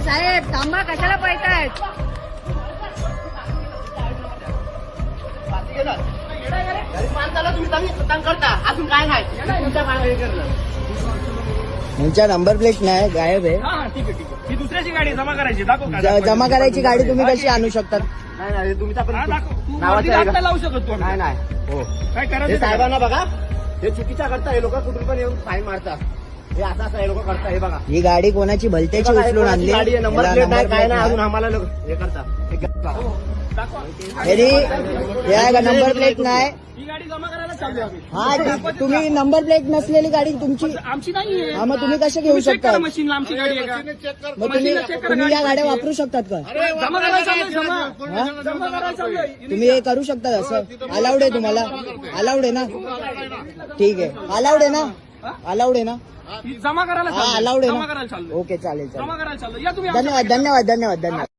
साहेब थांबा, कशाला पळतायत? अजून काय नाही तुमच्या नंबर प्लेट नाही, गायब आहे. ठीक आहे ठीक आहे. ही दुसऱ्याची गाडी जमा करायची, दाखव जमा करायची गाडी तुम्ही कशी आणू शकतात? नाही तुम्ही नावाचं हात नाही लावू शकत तू. नाही हो काय हे करायचं साहेबांना बघा, हे चुकीचा करता, हे लोक कुठून पण येऊन फाईन मारतात. हे असं हे लोक करतात. हे बघा, ही गाडी कोणाची भलत्याची हे बघा, उचलून आणली. गाडी आहे, नंबर याला प्लेट नाही, नंबर काय प्लेट नाही, अजून नाही. आम्हाला हे करतात. तरी या नंबर प्लेट नाही. ही गाडी जमा करायला चालू आहे. हा, तुम्ही नंबर प्लेट नसलेली गाडी तुमची, आमची नाही. हा, मग तुम्ही कसे घेऊ शकता? मशीनला आमची गाडी आहे का? मग तुम्ही या गाड्या वापरू शकतात का? जमा करायला चालू आहे, जमा. हा? जमा करायला चालू आहे. तुम्ही हे करू शकता असं? अलाउड आहे तुम्हाला? अलाउड आहे ना? ठीक आहे, अलाउड आहे ना? अलाउड आहे ना? ही जमा करायला हा, चालू आहे. अलाउड आहे जमा ना? करायला चालू आहे. ओके, चालेल जमा चालेल. करायला चालू आहे. या तुम्ही आमच्या धन्यवाद धन्यवाद धन्यवाद धन्यवाद.